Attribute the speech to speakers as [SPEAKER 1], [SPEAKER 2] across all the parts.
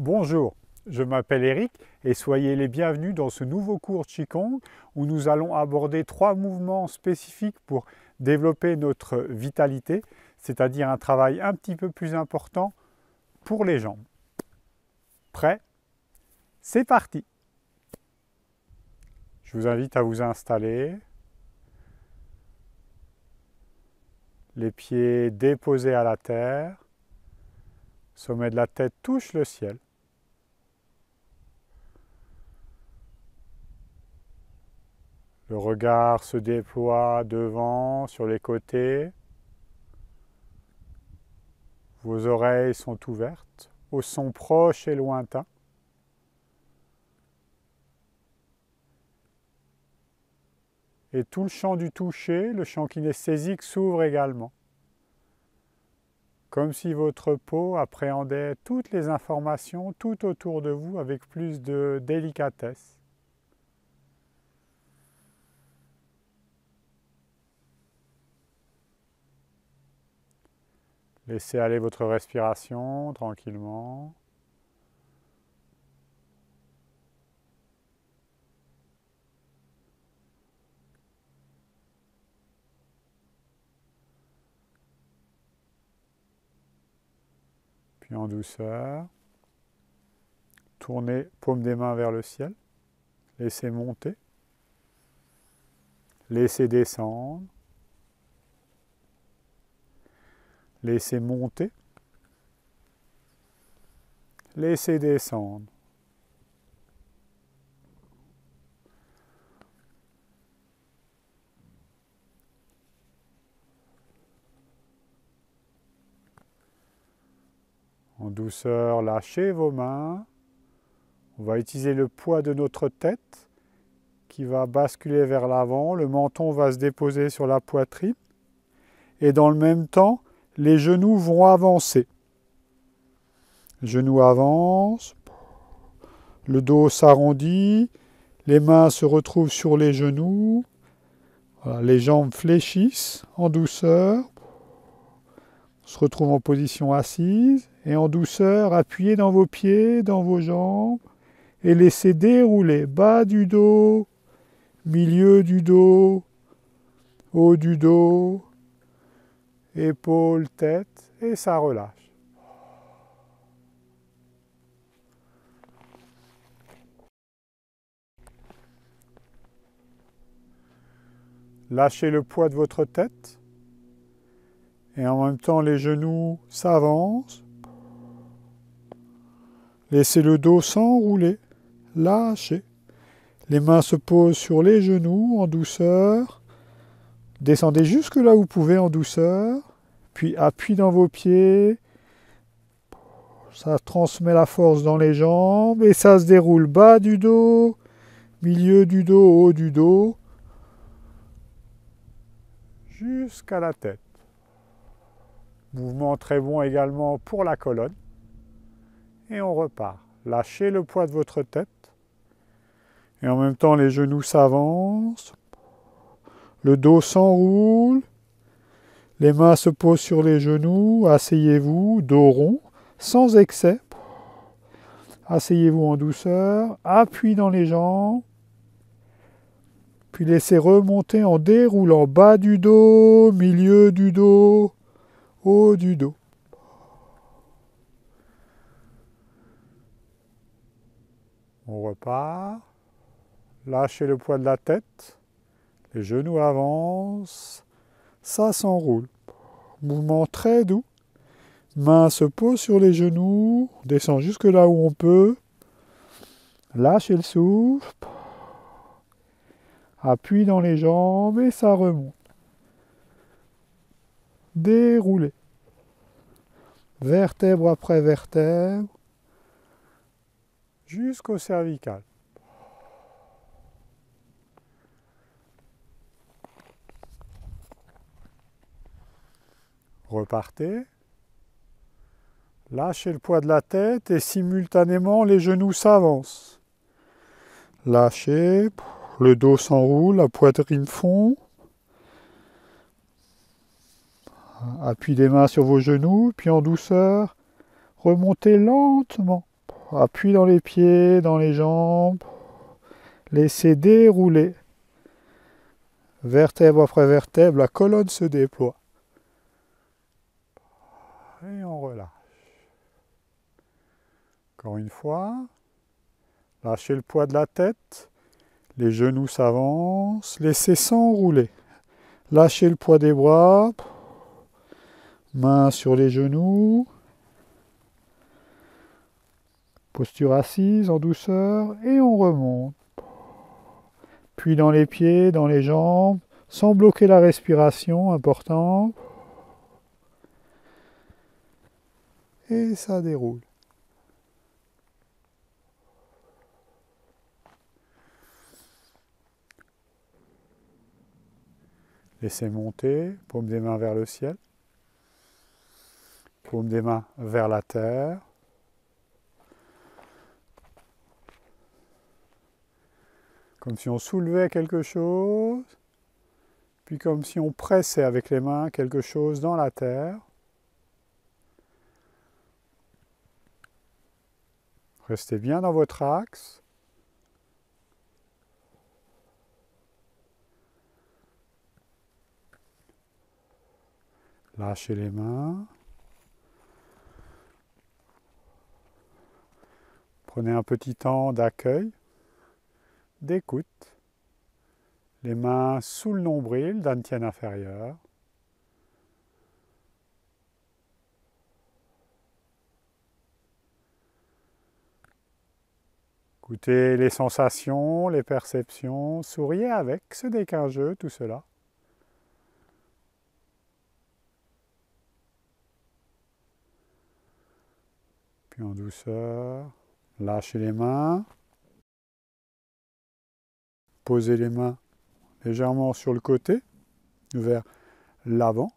[SPEAKER 1] Bonjour, je m'appelle Eric et soyez les bienvenus dans ce nouveau cours Qigong où nous allons aborder 3 mouvements spécifiques pour développer notre vitalité, c'est-à-dire un travail un petit peu plus important pour les jambes. Prêt? C'est parti! Je vous invite à vous installer, les pieds déposés à la terre, le sommet de la tête touche le ciel. Le regard se déploie devant, sur les côtés. Vos oreilles sont ouvertes aux sons proches et lointains. Et tout le champ du toucher, le champ kinesthésique s'ouvre également. Comme si votre peau appréhendait toutes les informations tout autour de vous avec plus de délicatesse. Laissez aller votre respiration tranquillement. Puis en douceur, tournez paume des mains vers le ciel. Laissez monter. Laissez descendre. Laissez monter. Laissez descendre. En douceur, lâchez vos mains. On va utiliser le poids de notre tête qui va basculer vers l'avant. Le menton va se déposer sur la poitrine. Et dans le même temps, les genoux vont avancer. Genoux avancent. Le dos s'arrondit. Les mains se retrouvent sur les genoux. Voilà, les jambes fléchissent en douceur. On se retrouve en position assise. Et en douceur, appuyez dans vos pieds, dans vos jambes. Et laissez dérouler bas du dos, milieu du dos, haut du dos, épaules, tête, et ça relâche. Lâchez le poids de votre tête. Et en même temps, les genoux s'avancent. Laissez le dos s'enrouler. Lâchez. Les mains se posent sur les genoux en douceur. Descendez jusque là où vous pouvez en douceur. Puis appuyez dans vos pieds. Ça transmet la force dans les jambes. Et ça se déroule bas du dos, milieu du dos, haut du dos. Jusqu'à la tête. Mouvement très bon également pour la colonne. Et on repart. Lâchez le poids de votre tête. Et en même temps, les genoux s'avancent. Le dos s'enroule. Les mains se posent sur les genoux. Asseyez-vous, dos rond, sans excès. Asseyez-vous en douceur. Appuyez dans les jambes. Puis laissez remonter en déroulant bas du dos, milieu du dos, haut du dos. On repart. Lâchez le poids de la tête. Les genoux avancent. Ça s'enroule. Mouvement très doux. Main se pose sur les genoux. On descend jusque là où on peut. Lâchez le souffle. Appuie dans les jambes et ça remonte. Déroulez. Vertèbre après vertèbre. Jusqu'au cervical. Repartez. Lâchez le poids de la tête et simultanément les genoux s'avancent. Lâchez, le dos s'enroule, la poitrine fond. Appuyez les mains sur vos genoux, puis en douceur, remontez lentement. Appui dans les pieds, dans les jambes. Laissez dérouler. Vertèbre après vertèbre, la colonne se déploie. Et on relâche. Encore une fois. Lâchez le poids de la tête. Les genoux s'avancent. Laissez s'enrouler. Lâchez le poids des bras. Mains sur les genoux. Posture assise en douceur. Et on remonte. Puis dans les pieds, dans les jambes. Sans bloquer la respiration, important. Et ça déroule. Laissez monter, paume des mains vers le ciel, paume des mains vers la terre. Comme si on soulevait quelque chose, puis comme si on pressait avec les mains quelque chose dans la terre. Restez bien dans votre axe. Lâchez les mains. Prenez un petit temps d'accueil, d'écoute. Les mains sous le nombril, dantian inférieur. Écoutez les sensations, les perceptions, souriez avec, ce n'est qu'un jeu, tout cela. Puis en douceur, lâchez les mains. Posez les mains légèrement sur le côté, vers l'avant.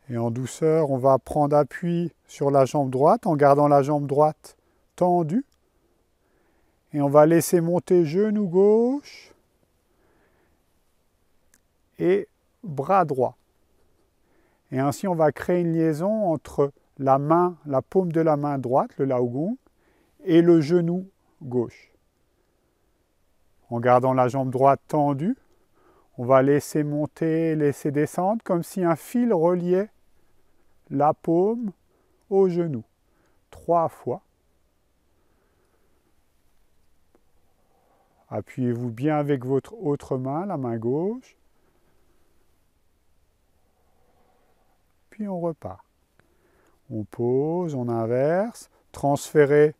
[SPEAKER 1] Et en douceur, on va prendre appui sur la jambe droite en gardant la jambe droite tendue. Et on va laisser monter genou gauche et bras droit. Et ainsi, on va créer une liaison entre la main, la paume de la main droite, le Laogong, et le genou gauche. En gardant la jambe droite tendue, on va laisser monter, laisser descendre, comme si un fil reliait la paume au genou. 3 fois. Appuyez-vous bien avec votre autre main, la main gauche. Puis on repart. On pose, on inverse. Transférez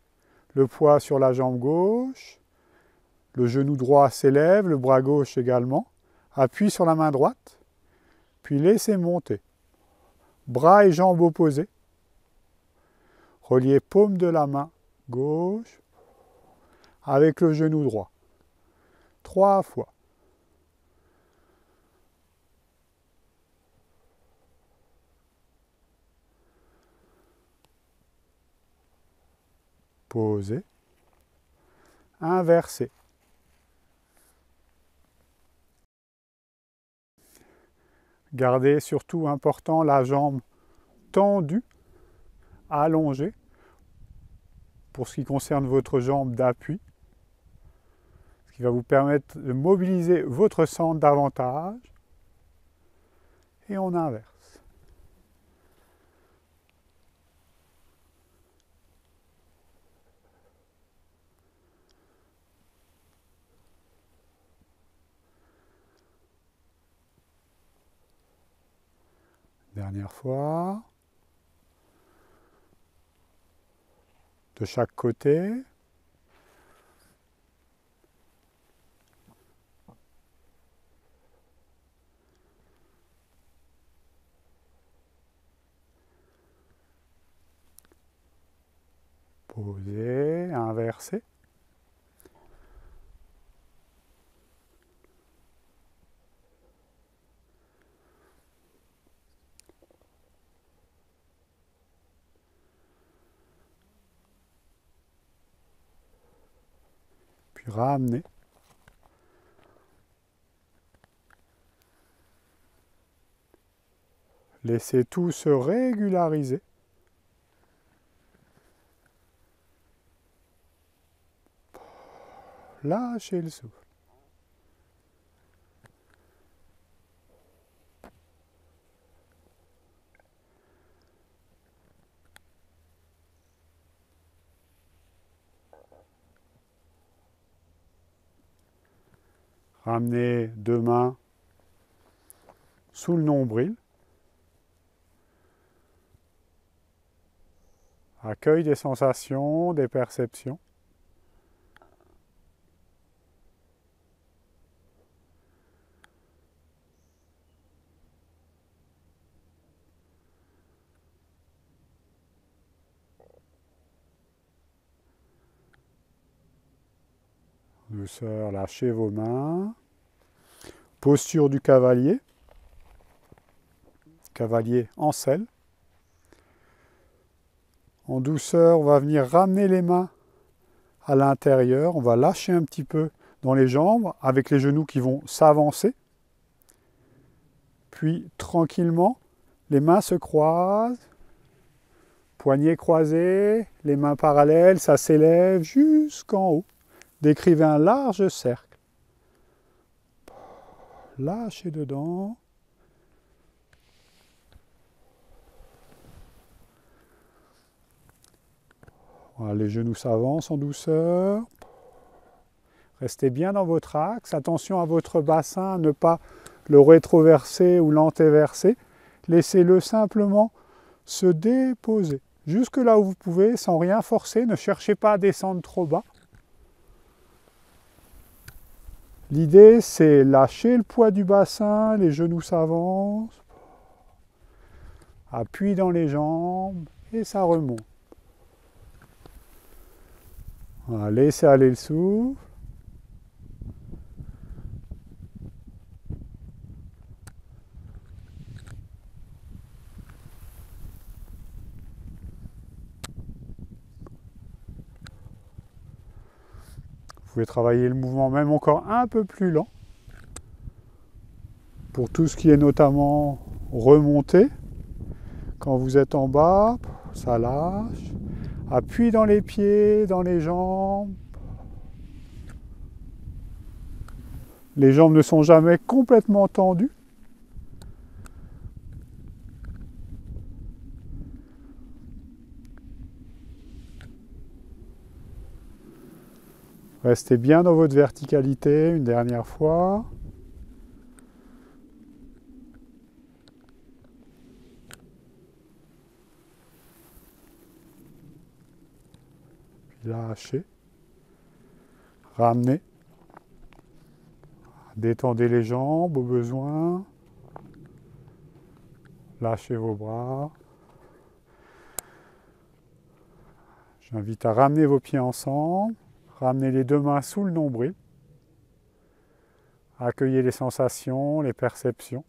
[SPEAKER 1] le poids sur la jambe gauche. Le genou droit s'élève, le bras gauche également. Appui sur la main droite. Puis laissez monter. Bras et jambes opposés. Reliez paume de la main gauche avec le genou droit. 3 fois. Posez. Inversez. Gardez surtout important la jambe tendue, allongée, pour ce qui concerne votre jambe d'appui, ce qui va vous permettre de mobiliser votre centre davantage. Et on inverse. Dernière fois. De chaque côté. Posez, inversez. Puis ramenez. Laissez tout se régulariser. Lâchez le souffle. Ramenez deux mains sous le nombril. Accueil des sensations, des perceptions. Douceur, lâchez vos mains. Posture du cavalier. Cavalier en selle. En douceur, on va venir ramener les mains à l'intérieur. On va lâcher un petit peu dans les jambes avec les genoux qui vont s'avancer. Puis tranquillement, les mains se croisent. Poignets croisés, les mains parallèles, ça s'élève jusqu'en haut. Décrivez un large cercle. Lâchez dedans. Voilà, les genoux s'avancent en douceur. Restez bien dans votre axe. Attention à votre bassin, ne pas le rétroverser ou l'antéverser. Laissez-le simplement se déposer. Jusque là où vous pouvez, sans rien forcer. Ne cherchez pas à descendre trop bas. L'idée, c'est lâcher le poids du bassin, les genoux s'avancent. Appui dans les jambes et ça remonte. Voilà, laissez aller le souffle. Vous pouvez travailler le mouvement même encore un peu plus lent. Pour tout ce qui est notamment remonté. Quand vous êtes en bas, ça lâche. Appui dans les pieds, dans les jambes. Les jambes ne sont jamais complètement tendues. Restez bien dans votre verticalité une dernière fois. Puis lâchez. Ramenez. Détendez les jambes au besoin. Lâchez vos bras. J'invite à ramener vos pieds ensemble. Ramenez les deux mains sous le nombril. Accueillez les sensations, les perceptions.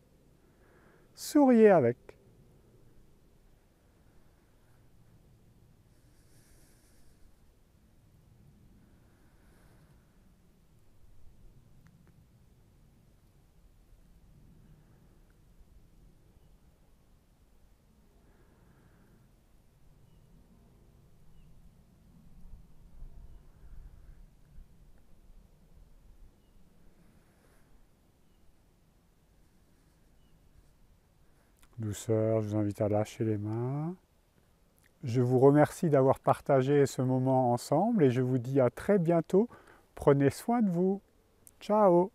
[SPEAKER 1] Souriez avec. Douceur, je vous invite à lâcher les mains. Je vous remercie d'avoir partagé ce moment ensemble et je vous dis à très bientôt. Prenez soin de vous. Ciao!